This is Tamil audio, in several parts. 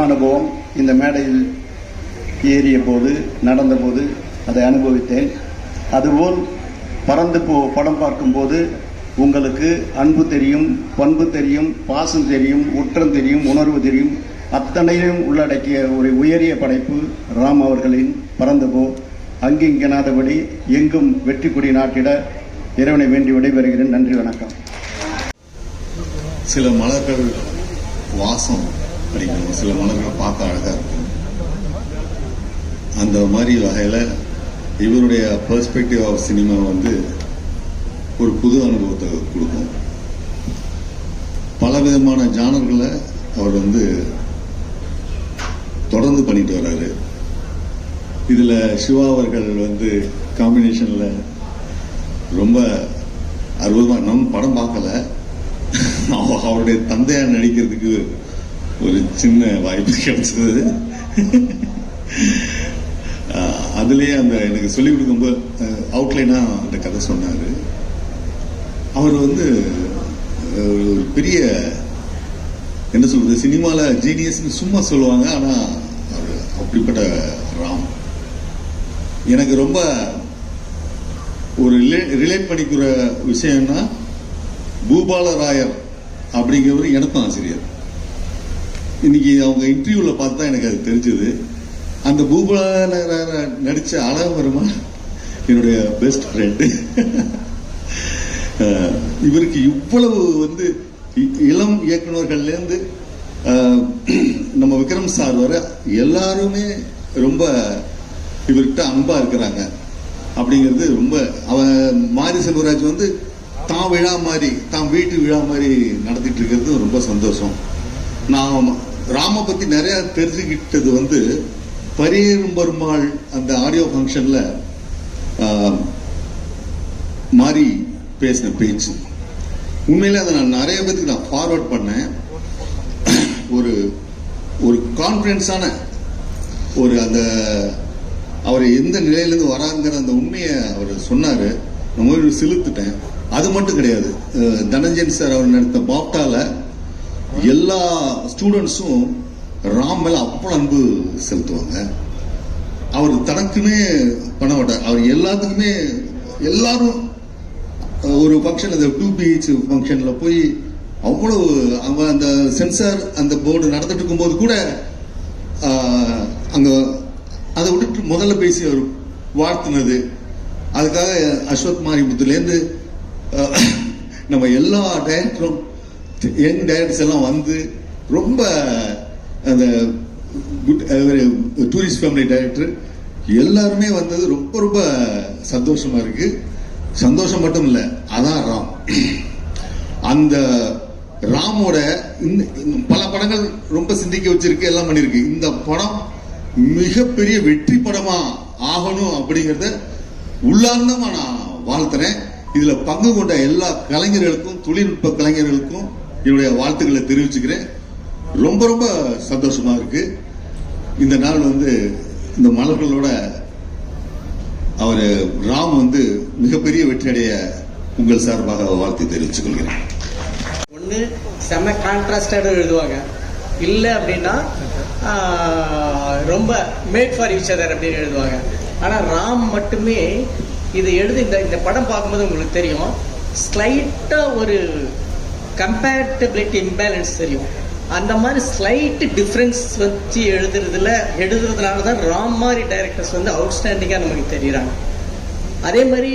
அனுபவம் இந்த மேடையில் ஏறிய போது நடந்தபோது அதை அனுபவித்தேன். அதுபோல் பறந்து படம் பார்க்கும்போது உங்களுக்கு அன்பு தெரியும், பண்பு தெரியும், பாசம் தெரியும், உற்றம் தெரியும், உணர்வு தெரியும், அத்தனையும் உள்ளடக்கிய ஒரு உயரிய படைப்பு ராம் அவர்களின் பறந்து அங்கிங்கனாதபடி எங்கும் வெற்றி கொடி நாட்டிட இறைவனை வேண்டி விடைபெறுகிறேன். நன்றி, வணக்கம். சில மலர்கள் வாசம் அடிக்கும், சில மலர்கள் பார்க்க அழகா இருக்கும். அந்த மாதிரி வகையில் இவருடைய பெர்ஸ்பெக்டிவ் ஆஃப் சினிமா ஒரு புது அனுபவத்தை கொடுக்கும். பல விதமான ஜானர்களை அவர் தொடர்ந்து பண்ணிட்டு வர்றாரு. இதுல சிவா அவர்கள் காம்பினேஷன்ல ரொம்ப அற்புதமா, நம்ம படம் பார்க்கல, அவருடைய தந்தையா நடிக்கிறதுக்கு ஒரு சின்ன வாய்ப்பு கிடைச்சது. அதுலயே எனக்கு சொல்லிக் கொடுக்கும்போது அவுட்லைனா அந்த கதை சொன்னாரு. அவர் ஒரு பெரிய என்ன சொல்றது, சினிமால ஜீனியஸ்னு சும்மா சொல்லுவாங்க, ஆனா அவர் அப்படிப்பட்ட ராம். எனக்கு ரொம்ப ஒரு ரிலேட் பண்ணிக்கிற விஷயம்னா பூபால ராயர் அப்படிங்கிறவர் எனக்கும் ஆசிரியர். இன்னைக்கு அவங்க இன்டர்வியூல பார்த்தா எனக்கு அது தெரிஞ்சது. அந்த பூபால ராயர் நடிச்ச அழகருமா என்னுடைய பெஸ்ட் ஃப்ரெண்டு. இவருக்கு இவ்வளவு இளம் இயக்குநர்கள்ல இருந்து நம்ம விக்ரம் சார் வர எல்லாருமே ரொம்ப இவர்கிட்ட அன்பா இருக்கிறாங்க அப்படிங்கிறது ரொம்ப. மாரி செல்வராஜ் தான் விழா மாதிரி, தான் வீட்டு விழா மாதிரி நடத்திட்டு இருக்கிறது ரொம்ப சந்தோஷம். நான் ராம பத்தி நிறைய தெரிஞ்சுக்கிட்டது பரியேறும் பெருமாள் அந்த ஆடியோ ஃபங்க்ஷன்ல மாறி பேசின பேச்சு. உண்மையிலே அதை நான் நிறைய பேருக்கு நான் ஃபார்வர்ட் பண்ணேன். ஒரு கான்ஃபிடன்ஸான அந்த அவர் எந்த நிலையிலிருந்து வராங்கிற அந்த உண்மையை அவர் சொன்னாரு. நம்ம செலுத்துட்டேன். அது மட்டும் கிடையாது, தனஞ்சயன் சார் அவர் நடத்த பாப்டால எல்லா ஸ்டூடெண்ட்ஸும் ராம் மேல அவ்வளவு அன்பு செலுத்துவாங்க. அவர் தனக்குன்னே பண்ண மாட்டார். அவர் எல்லாத்துக்குமே எல்லாரும் ஒரு ஃபங்க்ஷன், அந்த 2BH ஃபங்க்ஷன்ல போய் அவ்வளவு அவங்க அந்த சென்சார் அந்த போர்டு நடந்துட்டு இருக்கும்போது கூட அங்க அதை விட்டுட்டு முதல்ல பேசி அவர் வாழ்த்துனது. அதுக்காக அஸ்வத் மாரிமுத்துலேருந்து நம்ம எல்லா டைரக்டரும், யங் டைரக்டர்ஸ் எல்லாம் ரொம்ப அந்த டூரிஸ்ட் ஃபேமிலி டைரக்டர் எல்லாருமே ரொம்ப ரொம்ப சந்தோஷமா இருக்கு. சந்தோஷம் மட்டும் இல்ல, அதான் ராம். அந்த ராமோட பல படங்கள் ரொம்ப சிந்திக்க வச்சிருக்கு, எல்லாம் பண்ணிருக்கு. இந்த படம் மிகப்பெரிய வெற்றி படமா ஆகணும் அப்படிங்கறத உள்ளார்ந்தமா நான் வாழ்த்துறேன். இதுல பங்கு கொண்ட எல்லா கலைஞர்களுக்கும், தொழில்நுட்ப கலைஞர்களுக்கும் என்னுடைய வாழ்த்துக்களை தெரிவிச்சுக்கிறேன். ரொம்ப ரொம்ப சந்தோஷமா இருக்கு. இந்த நாள் இந்த மலர்களோட அவர் ராம் மிகப்பெரிய வெற்றி அடைய உங்கள் சார்பாக வாழ்த்து தெரிவித்துக் கொள்கிறேன். ஒன்று செம்ம கான்ட்ராஸ்டோட எழுதுவாங்க, இல்லை அப்படின்னா ரொம்ப மேட் ஃபார் ஈச் அதர் அப்படின்னு எழுதுவாங்க. ஆனால் ராம் மட்டுமே இதை எழுதி இந்த படம் பார்க்கும்போது உங்களுக்கு தெரியும், ஸ்லைட்டாக ஒரு கம்பேட்டபிலிட்டி இம்பேலன்ஸ் தெரியும். அந்த மாதிரி ஸ்லைட் டிஃப்ரென்ஸ் வச்சு எழுதுறதுனால தான் ராம் மாதிரி டைரக்டர்ஸ் அவுட்ஸ்டாண்டிங்காக நமக்கு தெரியுறாங்க. அதே மாதிரி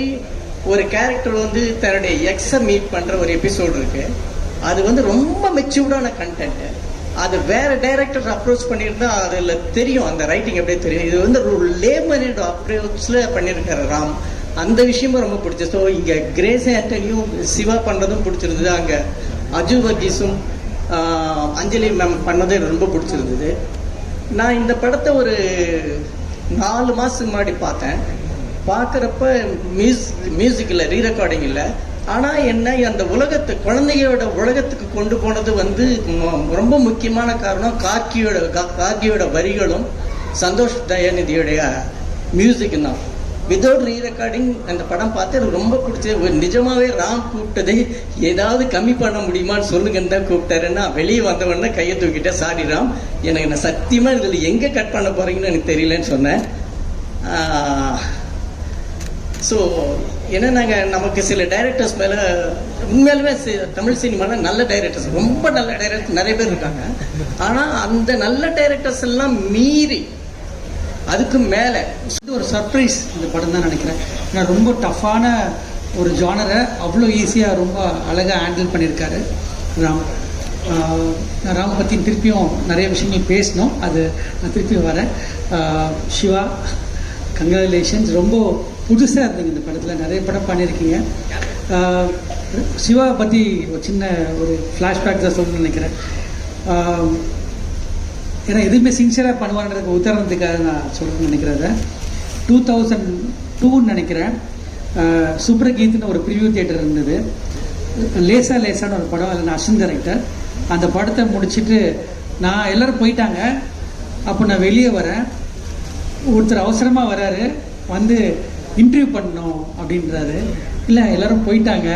ஒரு கேரக்டர் தன்னுடைய எக்ஸை மீட் பண்ணுற ஒரு எபிசோடு இருக்கு. அது ரொம்ப மெச்சூர்டான கண்டென்ட். அது வேற டைரக்டர் அப்ரோச் பண்ணியிருந்தா அதில் தெரியும், அந்த ரைட்டிங் எப்படியே தெரியும். இது ஒரு லேமனட் அப்ரோச்சில் பண்ணியிருக்காரு ராம். அந்த விஷயமும் ரொம்ப பிடிச்சது. ஸோ இங்கே கிரேஸ் ஆண்டனியும் சிவா பண்ணுறதும் பிடிச்சிருந்தது. அங்கே அஜு வர்கீஸும் அஞ்சலி மேம் பண்ணதே ரொம்ப பிடிச்சிருந்தது. நான் இந்த படத்தை ஒரு 4 மாதத்துக்கு முன்னாடி பார்த்தேன். பார்க்குறப்ப மியூசிக் இல்லை, ரீரெக்கார்டிங் இல்லை. ஆனால் என்ன, அந்த குழந்தையோட உலகத்துக்கு கொண்டு போனது ரொம்ப முக்கியமான காரணம் கார்கியோட வரிகளும் சந்தோஷ் தயாநிதியோடைய மியூசிக் தான். வித்தவுட் ரீ ரெக்கார்டிங் அந்த படம் பார்த்து எனக்கு ரொம்ப பிடிச்சது. நிஜமாவே ராம் கூப்பிட்டதே ஏதாவது கம்மி பண்ண முடியுமான்னு சொல்லுங்கன்னு தான் கூப்பிட்டாருன்னா வெளியே வந்தவொடனே கையை தூக்கிட்டேன், சாரி ராம், எனக்கு நான் சத்தியமாக இதில் எங்கே கட் பண்ண போகிறீங்கன்னு எனக்கு தெரியலன்னு சொன்னேன். ஸோ ஏன்னா நமக்கு சில டைரக்டர்ஸ் மேலே உண்மையாலுமே தமிழ் சினிமாவில் நல்ல டைரக்டர்ஸ், ரொம்ப நல்ல டைரக்டர்ஸ் நிறைய பேர் இருக்காங்க. ஆனால் அந்த நல்ல டைரக்டர்ஸ் எல்லாம் மீறி அதுக்கு மேலே ஒரு சர்ப்ரைஸ் இந்த படம் தான் நினைக்கிறேன். ஏன்னா ரொம்ப டஃப்பான ஒரு ஜானரை அவ்வளோ ஈஸியாக ரொம்ப அழகாக ஹேண்டில் பண்ணியிருக்காரு ராம். நான் ராம் பற்றி திருப்பியும் நிறைய விஷயங்கள் பேசணும், அது நான் திருப்பியும் வரேன். சிவா, கங்க்ராச்சுலேஷன்ஸ், ரொம்ப புதுசாக இருந்தீங்க இந்த படத்தில், நிறைய படம் பண்ணியிருக்கீங்க. சிவா பற்றி ஒரு சின்ன ஒரு ஃப்ளாஷ்பேக் தான் சொல்லணும்னு நினைக்கிறேன். ஏன்னா எதுவுமே சின்சியராக பண்ணுவான்றதுக்கு உதாரணத்துக்காக நான் சொல்லணும்னு நினைக்கிறேன். 2002 நினைக்கிறேன், சுப்ரகீத்னு ஒரு ப்ரிவியூ தியேட்டர் இருந்தது. லேசா லேசான ஒரு படம், அதில் நான் அஸ்வின் டைரக்டர். அந்த படத்தை முடிச்சுட்டு நான் எல்லோரும் போயிட்டாங்க. அப்போ நான் வெளியே வரேன், ஒருத்தர் அவசரமாக வராரு, வந்து இன்டர்வியூ பண்ணணும் அப்படின்றாரு. இல்லை எல்லோரும் போயிட்டாங்க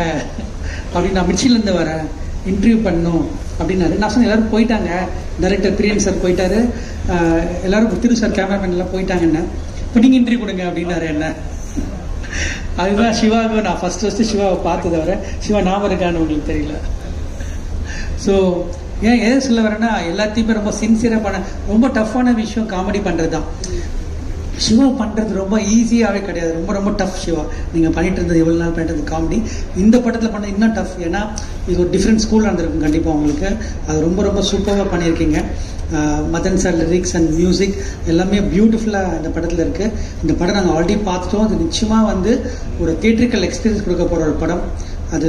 அப்படின்னு, நான் மிச்சிலேருந்து வரேன், இன்டர்வியூ பண்ணணும் அப்படின்னாரு. நான் சொன்னேன் எல்லோரும் போயிட்டாங்க, டைரக்டர் பிரியன் சார் போயிட்டாரு, எல்லோரும் திரு சார் கேமராமேன் எல்லாம் போயிட்டாங்கன்னு, இப்போ நீங்கள் இன்டர்வியூ கொடுங்க அப்படின்னாரு என்ன. அதுதான் சிவாவுக்கு நான் ஃபஸ்ட்டு சிவாவை பார்த்ததை வர, சிவா ஞாபகம் இருக்கான்னு உங்களுக்கு தெரியல. ஸோ ஏன் எதை சொல்ல வரேன்னா, எல்லாத்தையுமே ரொம்ப சின்சியராக பண்ண, ரொம்ப டஃப்பான விஷயம் காமெடி பண்ணுறது தான். சிவா பண்ணுறது ரொம்ப ஈஸியாகவே கிடையாது, ரொம்ப ரொம்ப டஃப். சிவா நீங்கள் பண்ணிட்டு இருந்தது எவ்வளோ நாள் பண்ணிட்டு காமெடி, இந்த படத்தில் பண்ண இன்னும் டஃப். ஏன்னா இது ஒரு டிஃப்ரெண்ட் ஸ்கூலாக இருந்திருக்கும் கண்டிப்பாக உங்களுக்கு. அது ரொம்ப ரொம்ப சூப்பராக பண்ணியிருக்கீங்க. Madhan sir lyrics and music எல்லாமே பியூட்டிஃபுல்லாக இந்த படத்தில் இருக்குது. இந்த படம் நாங்கள் ஆல்ரெடி பார்த்துட்டோம். அது நிச்சயமாக வந்து ஒரு தியேட்ரிக்கல் எக்ஸ்பீரியன்ஸ் கொடுக்க போகிற ஒரு படம். அது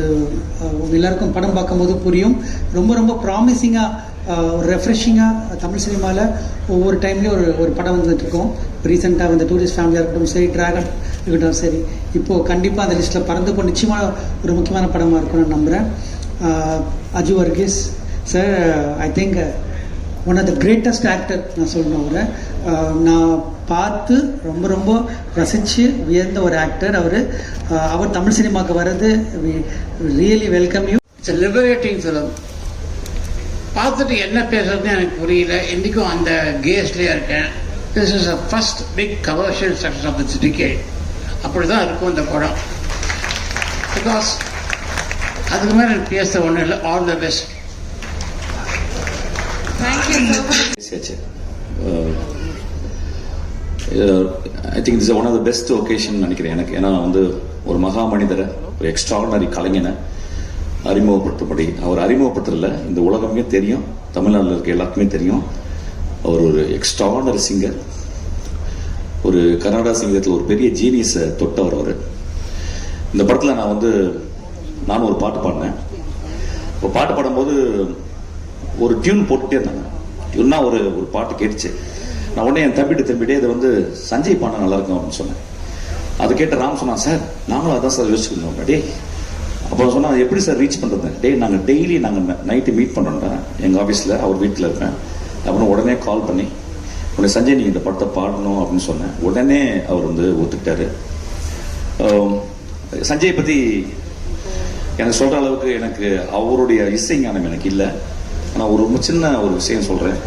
எல்லாருக்கும் படம் பார்க்கும்போது புரியும். ரொம்ப ரொம்ப ப்ராமிசிங்காக, ஒரு ரெஃப்ரெஷிங்காக தமிழ் சினிமாவில் ஒவ்வொரு டைம்லேயும் ஒரு படம் வந்துட்டுருக்கோம். ரீசெண்டாக வந்து டூரிஸ்ட் ஃபேமிலியாக இருக்கட்டும் சரி, டிராகன் இருக்கட்டும் சரி, இப்போது கண்டிப்பாக அந்த லிஸ்ட்டில் பறந்து போய் நிச்சயமாக ஒரு முக்கியமான படமாக இருக்கும்னு நான் நம்புகிறேன். Aju Varghese sir, I think one of the greatest actor நான் சொல்லணும். அவரை நான் பார்த்து ரொம்ப ரொம்ப ரசித்து வியந்த ஒரு ஆக்டர் அவர் தமிழ் சினிமாவுக்கு வர்றது really welcome you. It's a liberating film. பார்த்துட்டு என்ன பேசுறதுன்னு எனக்கு புரியல. இன்றைக்கும் அந்த கேஸ்லேயே இருக்கேன். This is a first big commercial success of this decade. அப்படி தான் இருக்கும் இந்த படம். பிகாஸ் அதுக்கு மேலே எனக்கு பேச ஒன்றும் இல்லை. All the best. I think this one of the best occasion நினைக்கிறேன் எனக்கு. ஏன்னா வந்து ஒரு மகா மனிதரை, ஒரு எக்ஸ்ட்ராடனரி கலைஞனை அறிமுகப்படுத்தப்படி, அவர் அறிமுகப்படுத்துறதுல இந்த உலகமே தெரியும், தமிழ்நாட்டில் இருக்க எல்லாருக்குமே தெரியும். அவர் ஒரு எக்ஸ்ட்ராடனரி சிங்கர், ஒரு கர்நாடகா சிங்கத்தில் ஒரு பெரிய ஜீனியஸை தொட்டவர் அவர். இந்த படத்தில் நானும் ஒரு பாட்டு பாடினேன். இப்போ பாட்டு பாடும்போது ஒரு டியூன் போட்டுட்டே இருந்தாங்க. டியூன்னா ஒரு பாட்டு கேட்டுச்சு. நான் உடனே என் திரும்பிட்டே இதை சஞ்சய் பாடினா நல்லா இருக்கும் அப்படின்னு சொன்னேன். அதை கேட்ட ராம் சொன்னான், சார் நாங்களும் அதான் சார் யோசிச்சுக்கணும். டே அப்புறம் சொன்னால் எப்படி சார் ரீச் பண்ணுறது? நாங்கள் டெய்லி நைட்டு மீட் பண்ணுறோம்டா எங்கள் ஆஃபீஸில், அவர் வீட்டில் இருப்பேன். அப்புறம் உடனே கால் பண்ணி உடனே சஞ்சய் நீங்கள் இந்த படத்தை பாடணும் அப்படின்னு சொன்னேன். உடனே அவர் ஒத்துக்கிட்டாரு. சஞ்சய் பற்றி எனக்கு சொல்கிற அளவுக்கு எனக்கு அவருடைய இசை ஞானம் எனக்கு இல்லை. ஆனால் ஒரு ரொம்ப சின்ன ஒரு விஷயம் சொல்கிறேன்.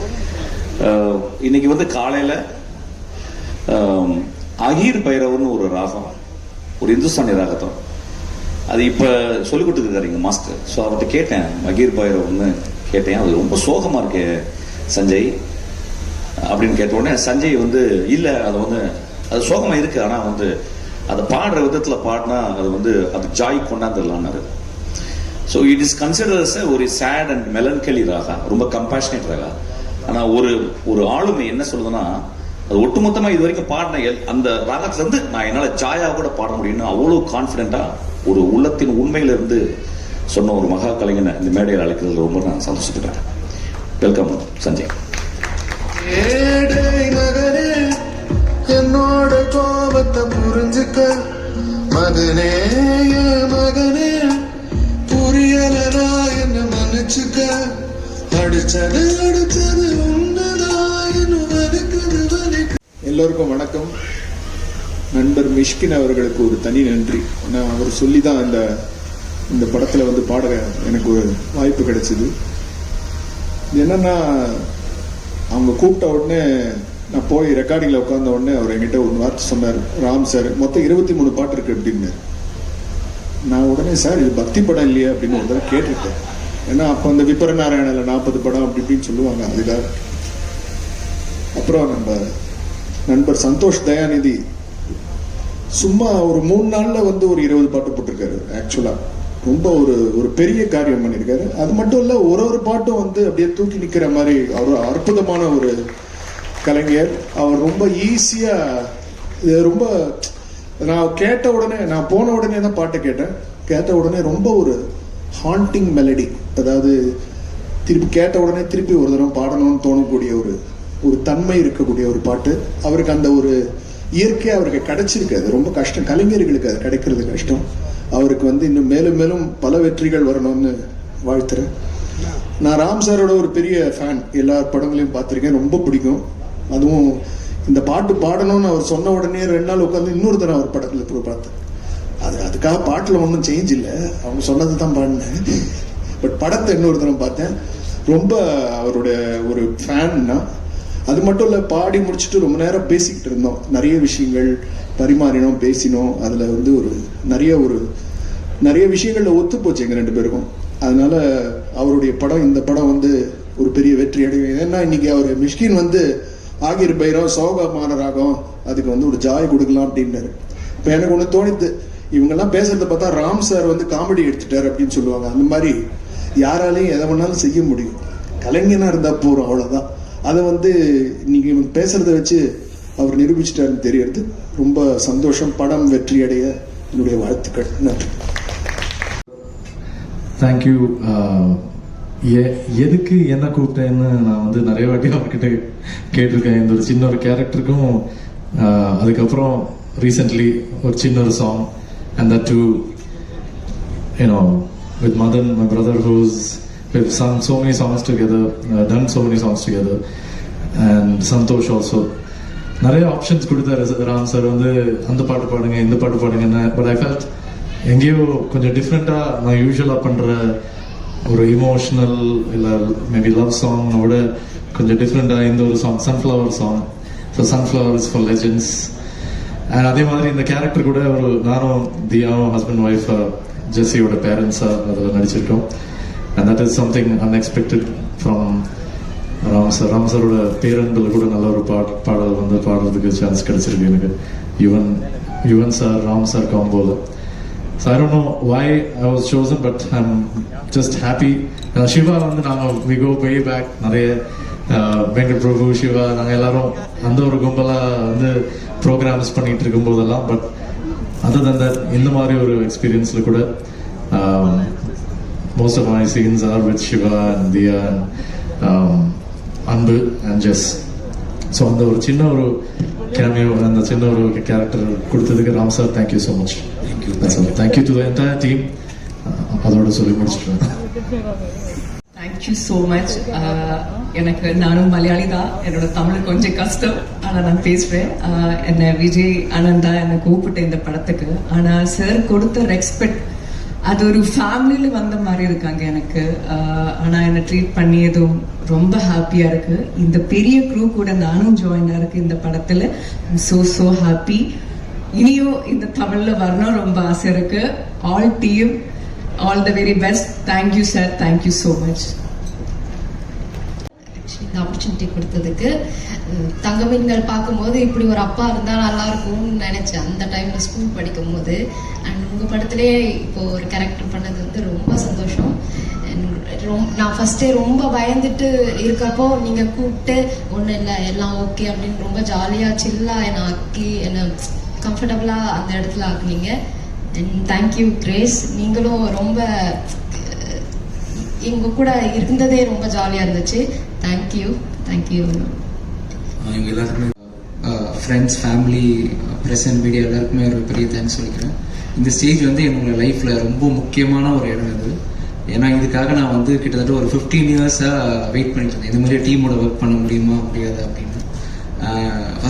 இன்னைக்கு காலையில் அகீர் பைரவர்னு ஒரு ராகம், ஒரு இந்துஸ்தானி ராகத்தம், அது இப்போ சொல்லிக் கொடுத்துருக்காரு எங்கள் மாஸ்டர். ஸோ அவர்கிட்ட கேட்டேன், அகீர் பைரவர்னு கேட்டேன். அது ரொம்ப சோகமாக இருக்கே சஞ்சய் அப்படின்னு கேட்ட உடனே சஞ்சய் இல்லை, அது சோகமாக இருக்கு, ஆனால் அதை பாடுற விதத்தில் பாடினா அது ஜாய் கொண்டாந்துடலான்னாரு. ஸோ இட் இஸ் கன்சிடர்ஸ் ஒரு சேட் அண்ட் மெலன்கலி ராகா, ரொம்ப கம்பேஷனேட் ராகா. ஆனால் ஒரு ஆளுமை என்ன சொல்லுதுன்னா, அது ஒட்டுமொத்தமாக இது வரைக்கும் பாடின அந்த ராகத்திலிருந்து நான் என்னால் ஜாயாக கூட பாட முடியும்னு அவ்வளோ கான்ஃபிடென்ட்டாக ஒரு உள்ளத்தின் உண்மையிலிருந்து சொன்ன ஒரு மகா கலைஞனை இந்த மேடையில் அழைக்கிறதுல ரொம்ப நான் சந்தோஷப்பட்டேன். வெல்கம் சஞ்சய். மகனே என்னோட கோபத்தை புரிஞ்சுக்க, மகனே மகனே புரியலனா என்ன மன்னிச்சுக்க, அடிச்சது உண்டுதா என்ன வலிக்குது வலிக்கு. எல்லோருக்கும் வணக்கம். நண்பர் மிஷ்கின் அவர்களுக்கு ஒரு தனி நன்றி. நான் அவர் சொல்லி தான் இந்த படத்தில் வந்து பாட எனக்கு ஒரு வாய்ப்பு கிடைச்சிது. என்னன்னா, அவங்க கூப்பிட்ட உடனே நான் போய் ரெக்கார்டிங்கில் உட்கார்ந்த உடனே அவர் என்கிட்ட ஒரு வார்த்தை சொன்னார், ராம் சார் மொத்தம் 23 பாட்டு இருக்கு அப்படின்னாரு. நான் உடனே சார் இது பக்தி படம் இல்லையா அப்படின்னு ஒரு தடவை கேட்டிருக்கேன். ஏன்னா அப்போ அந்த விபர நாராயணில் 40 படம் அப்படி இப்படின்னு சொல்லுவாங்க. அதுக்காக அப்புறம் நம்ம நண்பர் சந்தோஷ் தயாநிதி சும்மா ஒரு 3 நாள்ல வந்து ஒரு 20 பாட்டு போட்டிருக்காரு. ஆக்சுவலா ரொம்ப ஒரு பெரிய காரியம் பண்ணியிருக்காரு. அது மட்டும் இல்ல, ஒரு பாட்டும் வந்து அப்படியே தூக்கி நிக்கிற மாதிரி அவர் அற்புதமான ஒரு கலைஞர். அவர் ரொம்ப ஈஸியா, ரொம்ப நான் கேட்ட உடனே, நான் போன உடனே தான் பாட்டை கேட்ட உடனே ரொம்ப ஒரு ஹாண்டிங் மெலடி, அதாவது திருப்பி கேட்ட உடனே திருப்பி ஒரு தடவை பாடணும்னு தோணக்கூடிய ஒரு தன்மை இருக்கக்கூடிய ஒரு பாட்டு. அவருக்கு அந்த ஒரு இயற்கையாக அவருக்கு கிடைச்சிருக்கு. அது ரொம்ப கஷ்டம், கலைஞர்களுக்கு அது கிடைக்கிறது கஷ்டம். அவருக்கு வந்து இன்னும் மேலும் மேலும் பல வெற்றிகள் வரணும்னு வாழ்த்துறேன். நான் ராம் சாரோட ஒரு பெரிய ஃபேன், எல்லா படங்களையும் பார்த்துருக்கேன், ரொம்ப பிடிக்கும். அதுவும் இந்த பாட்டு பாடணும்னு அவர் சொன்ன உடனே 2 நாள் உட்காந்து இன்னொரு தடவை அவர் படத்தில் போய் பார்த்தேன். அதுக்காக பாட்டில் ஒன்றும் சேஞ்ச் இல்லை, அவங்க சொன்னது தான் பாடினேன். பட் படத்தை இன்னொரு தடவை பார்த்தேன். ரொம்ப அவருடைய ஒரு ஃபேன்னா. அது மட்டும் இல்லை, பாடி முடிச்சுட்டு ரொம்ப நேரம் பேசிக்கிட்டு இருந்தோம், நிறைய விஷயங்கள் பரிமாறினோம், பேசினோம். அதில் வந்து நிறைய விஷயங்கள்ல ஒத்து போச்சு எங்கள் 2 பேருக்கும். அதனால அவருடைய படம், இந்த படம் வந்து ஒரு பெரிய வெற்றி அடையும். ஏன்னா இன்னைக்கு அவர் மிஷ்கின் வந்து ஆகிர் பைரம் சோகமான ராகம், அதுக்கு வந்து ஒரு ஜாய் கொடுக்கலாம் அப்படின்னாரு. இப்போ எனக்கு ஒன்று தோணித்து, இவங்கெல்லாம் பேசுறத பார்த்தா ராம் சார் வந்து காமெடி எடுத்துட்டாரு அப்படின்னு சொல்லுவாங்க. அந்த மாதிரி யாராலையும் எதை வேணாலும் செய்ய முடியும், கலைஞனா இருந்தா போறோம், அவ்வளவுதான். அதை வந்து இன்னைக்கு இவங்க பேசுறத வச்சு அவர் நிரூபிச்சிட்டாருன்னு தெரியறது ரொம்ப சந்தோஷம். படம் வெற்றி அடைய என்னுடைய வாழ்த்துக்கள். நன்றி. தேங்க்யூ. எதுக்கு என்ன கூப்பிட்டேன்னு நான் வந்து நிறைய வாட்டி அவர்கிட்ட கேட்டிருக்கேன். இந்த ஒரு சின்ன ஒரு கேரக்டருக்கும் அதுக்கப்புறம் ரீசென்ட்லி ஒரு சின்ன ஒரு song, and that too, you know, with Madan, my brother, we've sung so many songs together, done so many songs together, and Santosh also. நிறைய ஆப்ஷன்ஸ் கொடுத்தாரு ராம் சார், வந்து அந்த பாட்டு பாடுங்க, இந்த பாட்டு பாடுங்கன்னு. பட் ஐ ஃபெல்ட் எங்கேயோ கொஞ்சம் டிஃப்ரெண்ட்டாக நான் யூஸ்வலாக பண்ணுற ஒரு இமோஷனல் இல்லை மேபி லவ் சாங்கோட கொஞ்சம் டிஃப்ரெண்ட்டாக இந்த ஒரு song, sunflower song. So sunflower is for legends. And அதே மாதிரி இந்த கேரக்டர் கூட நானும் தியாவும் ஹஸ்பண்ட் ஒய்ஃப் ஜெஸ்ஸியோட பேரண்ட்ஸாக அதில் நடிச்சிருக்கோம். And that is something unexpected from Ram sir. Ram சாரோட பேரண்டில் கூட நல்ல ஒரு பாடல் வந்து பாடுறதுக்கு சான்ஸ் கிடைச்சிருக்கு எனக்கு, யுவன் சார் ராம் சார் காம்போல. So I don't know why I was chosen, but I'm just happy. Shiva வந்து we go way back, நிறைய வெங்கட் பிரபு, சிவா, நாங்கள் எல்லாரும் அந்த ஒரு கும்பலாக வந்து ப்ரோக்ராம்ஸ் பண்ணிட்டு இருக்கும் போதெல்லாம். பட் அதர் தன் தட் இந்த மாதிரி ஒரு எக்ஸ்பீரியன்ஸில் கூட most of my scenes are with Shiva and Diya and Anbu and Jess. So அந்த ஒரு சின்ன ஒரு கேமியோ, அந்த சின்ன ஒரு கேரக்டர் கொடுத்ததுக்கு Ram sir thank you so much. Thank you to the entire team. அதோட சொல்லி முடிச்சுட்டேன். Thank you so much. எனக்கு நானும் மலையாளி தான், என்னோட தமிழ் கொஞ்சம் கஷ்டம், ஆனால் நான் பேசுவேன். என்னை விஜய் ஆனந்தா என்னை கூப்பிட்டு இந்த படத்துக்கு. ஆனால் சார் கொடுத்த ரெஸ்பெக்ட் அது ஒரு ஃபேமிலியில் வந்த மாதிரி இருக்காங்க எனக்கு. ஆனால் என்னை ட்ரீட் பண்ணியதும் ரொம்ப ஹாப்பியாக இருக்கு. இந்த பெரிய க்ரூ கூட நானும் ஜாயினாக இருக்கு இந்த படத்தில். So happy. இனியும் இந்த தமிழில் வரணும் ரொம்ப ஆசை இருக்கு. All team, all the very best. Thank you sir, thank you so much. இந்த ஆப்பர்ச்சுனிட்டி கொடுத்ததுக்கு. தங்கமீன்கள் பார்க்கும்போது இப்படி ஒரு அப்பா இருந்தால் நல்லா இருக்கும்னு நினைச்சேன் அந்த டைம்ல ஸ்கூல் படிக்கும் போது. அண்ட் உங்க படத்திலே இப்போ ஒரு கேரக்டர் பண்ணது வந்து ரொம்ப சந்தோஷம். நான் ஃபர்ஸ்டே ரொம்ப பயந்துட்டு இருக்கப்போ நீங்க கூப்பிட்டு ஒன்றும் இல்லை எல்லாம் ஓகே அப்படின்னு ரொம்ப ஜாலியாக சில்லாக என்னை ஆக்கி என்னை கம்ஃபர்டபுளாக அந்த இடத்துல ஆக்குனீங்க. And thank you grace. நீங்களும் ரொம்ப எங்க கூட இருந்ததே ரொம்ப ஜாலியாக இருந்துச்சு. தேங்க்யூ. எங்க எல்லாருக்குமே friends, family, press and media எல்லாருக்குமே ஒரு பெரிய தேங்க்ஸ் சொல்லிக்கிறேன். இந்த ஸ்டேஜ் வந்து என்னோட லைஃப்பில் ரொம்ப முக்கியமான ஒரு இடம் இது. ஏன்னா இதுக்காக நான் வந்து கிட்டத்தட்ட ஒரு 15 இயர்ஸாக வெயிட் பண்ணிட்டு இருந்தேன், இந்த மாதிரி டீமோட ஒர்க் பண்ண முடியுமா முடியாது அப்படின்னு.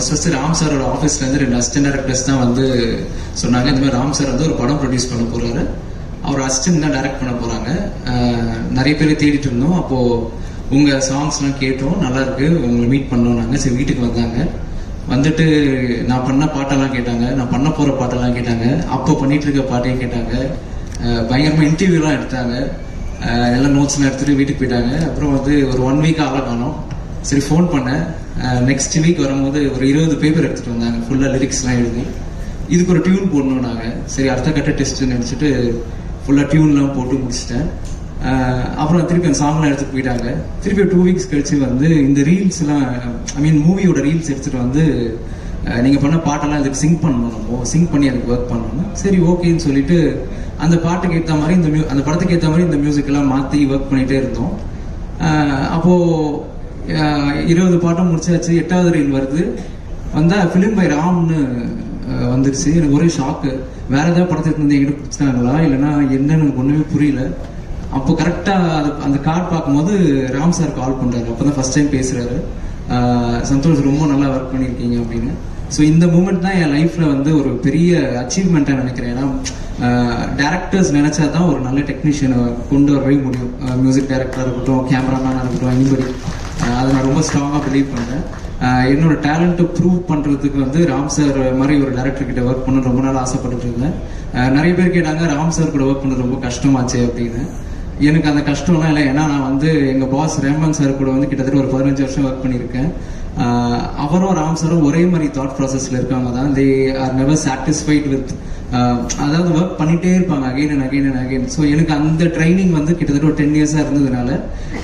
ஃபர்ஸ்ட் ராம் சாரோட ஆஃபீஸ்ல இருந்து 2 அசிஸ்டன்ட் டைரக்டர்ஸ் தான் வந்து சொன்னாங்க, இந்த மாதிரி ராம் சார் வந்து ஒரு படம் ப்ரொடியூஸ் பண்ண போறாரு, அவர் அசிஸ்டன்ட் தான் டைரக்ட் பண்ண போறாங்க. நிறைய பேர் தேடிட்டு இருந்தோம். அப்போ உங்க சாங்ஸ்லாம் கேட்டோம், நல்லா இருக்கு, உங்களை மீட் பண்ணோம். நாங்கள் சரி வீட்டுக்கு வந்தாங்க. வந்துட்டு நான் பண்ண பாட்டெல்லாம் கேட்டாங்க, நான் பண்ண போற பாட்டெல்லாம் கேட்டாங்க, அப்போ பண்ணிட்டு இருக்க பாட்டையும் கேட்டாங்க. பயங்கரமா இன்டர்வியூலாம் எடுத்தாங்க. எல்லாம் நோட்ஸ்லாம் எடுத்துட்டு வீட்டுக்கு போயிட்டாங்க. அப்புறம் வந்து ஒரு 1 வீக் ஆள காணோம். சரி ஃபோன் பண்ணேன். நெக்ஸ்ட் வீக் வரும்போது ஒரு 20 பேப்பர் எடுத்துட்டு வந்தாங்க, ஃபுல்லா லிரிக்ஸ்லாம் எழுதி. இதுக்கு ஒரு டியூன் போடணும். நாங்கள் சரி அடுத்த கட்ட டெஸ்ட் நினைச்சிட்டு ஃபுல்லா டியூன்லாம் போட்டு முடிச்சிட்டேன். அப்புறம் திருப்பி அந்த சாங்லாம் எடுத்துட்டு போயிட்டாங்க. திருப்பி 2 வீக்ஸ் கழிச்சு வந்து இந்த ரீல்ஸ்லாம், ஐ மீன் மூவியோட ரீல்ஸ் எடுத்துட்டு வந்து நீங்க பண்ண பாட்டெல்லாம் இதுக்கு சிங்க் பண்ணணும், நம்ம சிங்க் பண்ணி அதுக்கு ஒர்க் பண்ணணும். சரி ஓகேன்னு சொல்லிட்டு அந்த பாட்டுக்கு ஏற்ற மாதிரி அந்த படத்துக்கு ஏற்ற மாதிரி இந்த மியூசிக் எல்லாம் மாற்றி ஒர்க் பண்ணிட்டே இருந்தோம். அப்போ 20 பாட்டும் முடிச்சாச்சு. 8வது ரீல் வருது. வந்தா ஃபிலிம் பை ராம்னு வந்துருச்சு. எனக்கு ஒரே ஷாக்கு. வேற ஏதாவது படத்துக்கு வந்து எங்கிட்ட பிடிச்சாங்களா இல்லைன்னா என்னன்னு எனக்கு ஒண்ணுமே புரியல. அப்போ கரெக்டா அந்த கார்டு பார்க்கும்போது ராம் சார் கால் பண்றாரு. அப்பதான் ஃபர்ஸ்ட் டைம் பேசுறாரு. சந்தோஷ் ரொம்ப நல்லா ஒர்க் பண்ணியிருக்கீங்க அப்படின்னு. ஸோ இந்த மூமெண்ட் தான் என் லைஃப்ல வந்து ஒரு பெரிய அச்சீவ்மெண்ட்டாக நினைக்கிறேன். ஏன்னா டேரக்டர்ஸ் நினைச்சா தான் ஒரு நல்ல டெக்னீஷியனை கொண்டு வரவே முடியும். மியூசிக் டைரக்டராக இருக்கட்டும், கேமராமேனாக இருக்கட்டும், எனிபடி. அதை நான் ரொம்ப ஸ்ட்ராங்காக பிலீவ் பண்ணுறேன். என்னோட டேலண்ட்டை ப்ரூவ் பண்ணுறதுக்கு வந்து ராம் சார் மாதிரி ஒரு டேரக்டர் கிட்ட ஒர்க் பண்ண ரொம்ப நாள் ஆசைப்பட்டுட்டு இருந்தேன். நிறைய பேர் கேட்டாங்க ராம் சார் கூட ஒர்க் பண்ணது ரொம்ப கஷ்டமாச்சு அப்படின்னு. எனக்கு அந்த கஷ்டம்லாம் இல்லை. ஏன்னா நான் வந்து எங்கள் பாஸ் ரேமன் சார் கூட வந்து கிட்டத்தட்ட ஒரு 15 வருஷம் ஒர்க் பண்ணியிருக்கேன். அவரும் ராம் சாரும் ஒரே மாதிரி தாட் ப்ராசஸ்ல இருக்காங்க தான். They are never satisfied with, அதாவது ஒர்க் பண்ணிட்டே இருப்பாங்க again and again and again. So எனக்கு அந்த ட்ரைனிங் வந்து கிட்டத்தட்ட ஒரு 10 இயர்ஸாக இருந்ததுனால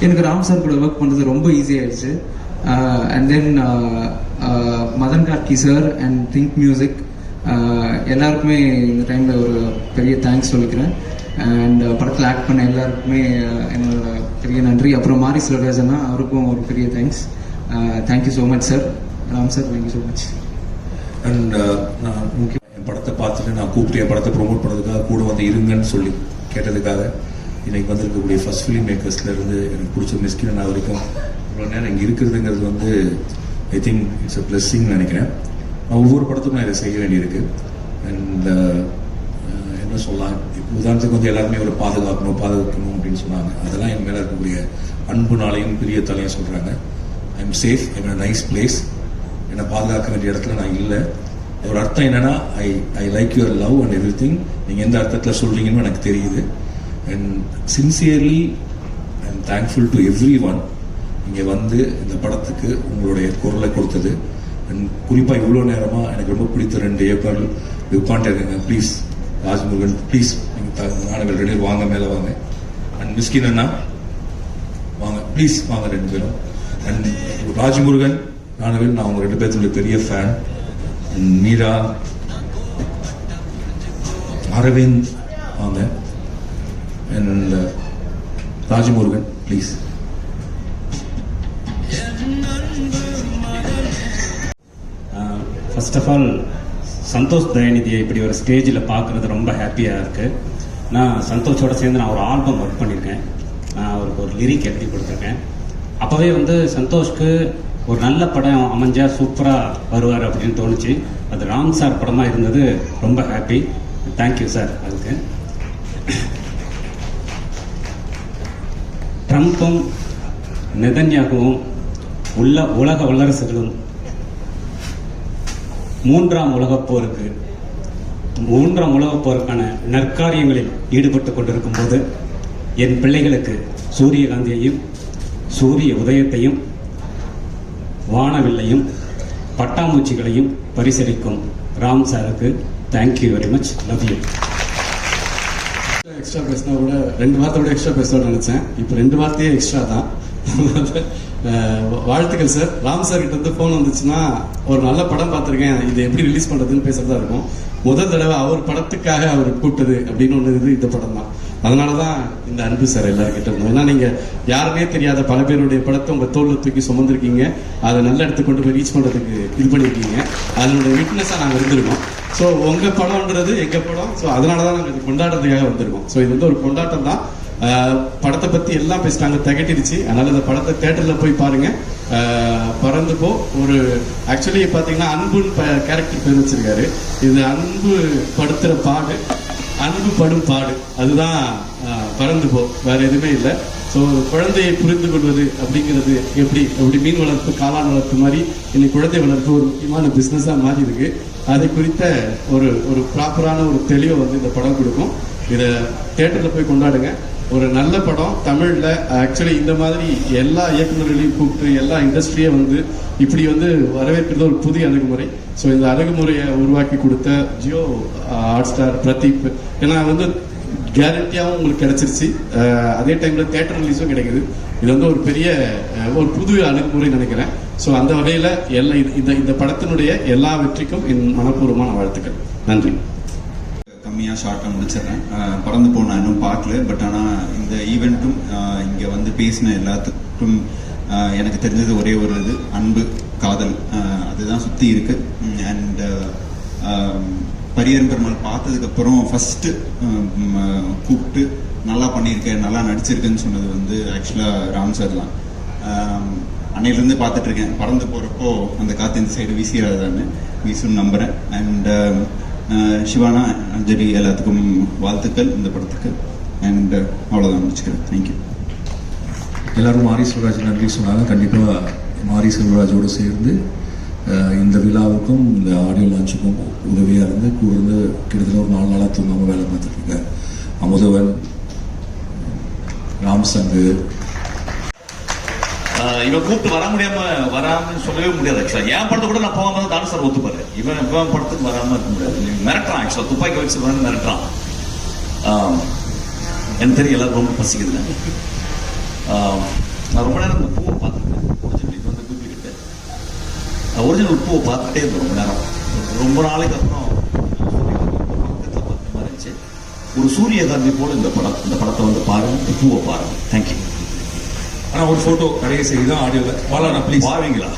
எனக்கு ராம் சார் கூட ஒர்க் பண்ணுறது ரொம்ப ஈஸியாகிடுச்சு. And then Madhan Karky sir and think music எல்லாருக்குமே இந்த டைமில் ஒரு பெரிய தேங்க்ஸ் சொல்லிக்கிறேன். அண்ட் படத்தில் ஆக்ட் பண்ண எல்லாருக்குமே என்னோட பெரிய நன்றி. அப்புறம் மாரி சிலவேசனா அவருக்கும் ஒரு பெரிய thanks. Thank you so much sir. Ram sir thank you so much. And நான் முக்கியம் என் படத்தை பார்த்துட்டு நான் கூப்பிட்டு என் படத்தை ப்ரொமோட் பண்ணுறதுக்காக கூட வந்து இருங்கன்னு சொல்லி கேட்டதுக்காக இன்னைக்கு வந்திருக்கக்கூடிய ஃபர்ஸ்ட் ஃபிலிம் மேக்கர்ஸ்லேருந்து எனக்கு பிடிச்ச மிஸ்கின் வரைக்கும் இவ்வளோ நேரம் இங்கே இருக்கிறதுங்கிறது வந்து ஐ திங்க் இட்ஸ் அ பிளஸ்ஸிங்னு நினைக்கிறேன். நான் ஒவ்வொரு படத்துக்கும் நான் இதை செய்ய வேண்டியிருக்கு. அண்ட் என்ன சொல்லலாம், உதாரணத்துக்கு வந்து எல்லாருமே ஒரு பாதுகாக்கணும் அப்படின்னு சொன்னாங்க. அதெல்லாம் என் மேலே இருக்கக்கூடிய அன்புனாலையும் பிரியத்தாலையும் சொல்கிறாங்க. I am safe, I'm a nice place. என்னை பாதுகாக்க வேண்டிய இடத்துல நான் இல்லை. அதோட அர்த்தம் என்னன்னா I like your love and every thing. நீங்கள் எந்த அர்த்தத்தில் சொல்கிறீங்கன்னு எனக்கு தெரியுது. And sincerely I am thankful to every one இங்கே வந்து இந்த படத்துக்கு உங்களுடைய குரலை கொடுத்தது. அண்ட் குறிப்பாக இவ்வளோ நேரமாக எனக்கு ரொம்ப பிடித்த 2 இயக்குநர்கள் உட்காந்துருக்காங்க. ப்ளீஸ் ராஜ்முருகன், ப்ளீஸ் நீங்கள் நாடுகள் 2 வாங்க, மேலே வாங்க. அண்ட் மிஸ்கின் அண்ணா வாங்க, ப்ளீஸ் வாங்க 2 பேரும். அண்ட் ராஜ்முருகன், நானவேல், நான் அவங்க 2 பேர்த்துடைய பெரிய ஃபேன். அண்ட் மீரா, அரவிந்த் வாங்க. And Rajmurugan please. First of all Santhosh தயாநிதியை இப்படி ஒரு ஸ்டேஜில் பார்க்குறது ரொம்ப ஹாப்பியாக இருக்குது. நான் சந்தோஷோட சேர்ந்து நான் ஒரு ஆல்பம் ஒர்க் பண்ணியிருக்கேன். நான் அவருக்கு ஒரு லிரிக் எழுதி கொடுத்துருக்கேன். அப்போவே வந்து சந்தோஷ்க்கு ஒரு நல்ல படம் அமைஞ்சால் சூப்பராக வருவார் அப்படின்னு தோணுச்சு. அது ராம் சார் படமாக இருந்தது. ரொம்ப ஹாப்பி. Thank you sir. அதுக்கு ட்ரம்ப்பும் நெதன்யாகுவும் உலக வல்லரசுகளும் 3ஆம் உலகப் போருக்கான நற்காரியங்களில் ஈடுபட்டு கொண்டிருக்கும் போது என் பிள்ளைகளுக்கு சூரியகாந்தியையும் சூரிய உதயத்தையும் வானவில்லையும் பட்டாம்பூச்சிகளையும் பரிசளிக்கும் ராம் சாருக்கு thank you very much. Love you. Extra பேசினா கூட 2 வார்த்தை கூட எக்ஸ்ட்ரா பேசணும்னு நினைச்சேன். இப்போ 2 வார்த்தையே எக்ஸ்ட்ரா தான். வாழ்த்துக்கள் சார். ராம் சார் கிட்ட இருந்து ஃபோன் வந்துச்சுன்னா ஒரு நல்ல படம் பார்த்துருக்கேன், இதை எப்படி ரிலீஸ் பண்றதுன்னு பேசுறதா இருக்கும். முதல் தடவை அவர் படத்துக்காக அவர் கூப்பிட்டது அப்படின்னு ஒன்று இது இந்த படம் தான். அதனாலதான் இந்த அன்பு சார் எல்லாருக்கிட்ட இருந்தோம். ஏன்னா நீங்க யாருமே தெரியாத பல பேருடைய படத்தை உங்க தோல்ல தூக்கி சுமந்திருக்கீங்க. அதை நல்ல இடத்துக்கு கொண்டு போய் ரீச் பண்றதுக்கு இது பண்ணிருக்கீங்க. அதனுடைய விட்னஸா நாங்கள் இருந்திருக்கோம். ஸோ உங்க படம்ன்றது எங்க படம். ஸோ அதனாலதான் நாங்கள் இது கொண்டாடுறதுக்காக வந்திருக்கோம். ஸோ இது வந்து ஒரு கொண்டாட்டம் தான். படத்தை பத்தி எல்லாம் பேசிட்டாங்க, திகட்டிடுச்சு. அதனால இந்த படத்தை தியேட்டர்ல போய் பாருங்க. பறந்து போ ஒரு ஆக்சுவலி பாத்தீங்கன்னா அன்புன்னு கேரக்டர் பேர் வச்சிருக்காரு. இது அன்பு படுத்துற பாடு, அன்பு படும் பாடு, அதுதான் பறந்து போ, வேற எதுவுமே இல்லை. ஸோ குழந்தையை புரிந்து கொள்வது அப்படிங்கிறது எப்படி மீன் வளர்ப்பு, காளான் வளர்ப்பு மாதிரி இன்னைக்கு குழந்தை வளர்ப்பு ஒரு முக்கியமான பிஸ்னஸாக மாறி இருக்கு. அதை குறித்த ஒரு ப்ராப்பரான ஒரு தெளிவை வந்து இந்த படம் கொடுக்கும். இதை தியேட்டரில் போய் கொண்டாடுங்க. ஒரு நல்ல படம் தமிழில். ஆக்சுவலி இந்த மாதிரி எல்லா இயக்குநர்களையும் கூப்பிட்டு எல்லா இண்டஸ்ட்ரியை வந்து இப்படி வந்து வரவேற்கிறது ஒரு புதிய அணுகுமுறை. ஸோ இந்த அணுகுமுறையை உருவாக்கி கொடுத்த ஜியோ ஹாட்ஸ்டார் பிரதீப், ஏன்னா வந்து கேரண்டியாகவும் உங்களுக்கு கிடைச்சிருச்சு, அதே டைமில் தியேட்டர் ரிலீஸும் கிடைக்குது. இது வந்து ஒரு பெரிய ஒரு புது அணுகுமுறை நினைக்கிறேன். ஸோ அந்த வகையில் இந்த படத்தினுடைய எல்லா வெற்றிக்கும் என் மனப்பூர்வமான வாழ்த்துக்கள். நன்றி. கம்மியாக ஷார்ட்டாக முடிச்சிடுறேன். பறந்து போன இன்னும் பார்க்கல, பட் ஆனால் இந்த ஈவெண்ட்டும் இங்கே வந்து பேசின எல்லாத்துக்கும் எனக்கு தெரிஞ்சது ஒரே ஒரு இது, அன்பு, காதல், அதுதான் சுற்றி இருக்கு. அண்ட் பரியரும் பெருமாள் பார்த்ததுக்கப்புறம் ஃபஸ்ட்டு கூப்பிட்டு நல்லா பண்ணியிருக்கேன், நல்லா நடிச்சிருக்கேன்னு சொன்னது வந்து ஆக்சுவலாக ராம் சார் தான். அன்னையிலேருந்து பார்த்துட்டு இருக்கேன், பறந்து போகிறப்போ அந்த காற்று இந்த சைடு வீசிடாதான்னு வீசுன்னு நம்புகிறேன். அண்ட் சிவானா, அஞ்சலி எல்லாத்துக்கும் வாழ்த்துக்கள் இந்த படத்துக்கு. அண்ட் அவ்வளோதான் முடிச்சுக்கிறேன். தேங்க்யூ. எல்லாரும் மாரி செல்வராஜ் நன்றி சொன்னாங்க. கண்டிப்பாக மாரி செல்வராஜோடு சேர்ந்து இந்த விழாவுக்கும் இந்த ஆடியோ லான்ச்சுக்கும் உதவியாக இருந்து கூட இருந்து கிட்டத்தட்ட ஒரு 4 நாளாக தூங்காமல் வேலை பார்த்துட்டு இருக்கேன். அமுதவன், ராம் சங்கு, இவன் கூப்பிட்டு வராமன்னு சொல்லவே முடியாது. ஆக்சுவலா என் படத்தை கூட நான் போகாம தான் தானே சார் ஒத்துப்பாரு. இவன் படத்துக்கு வராம இருக்க முடியாது. மிரட்டுறான், ஆக்சுவலா துப்பாக்கி வச்சு மிரட்டுறான். எனக்கு தெரியும் எல்லாரும் ரொம்ப பசிக்குதுல. நான் ரொம்ப நேரம் இந்த பூவை பார்த்துருக்கேன். இது வந்து டூப்ளிகேட்டு. ஒரிஜினல் பூவை பார்த்துட்டே இருந்தேன் ரொம்ப நேரம். ரொம்ப நாளைக்கு அப்புறம் பக்கத்தில் பார்த்த மாதிரி இருந்துச்சு. ஒரு சூரியகாந்தி போல இந்த படத்தை வந்து பாருங்க, இந்த பூவை பாருங்க. தேங்க்யூ. ஆனால் ஒரு ஃபோட்டோ கடையை செய்யுதான் ஆடியோவில் வாழா ப்ளீஸ். வாவீங்களா?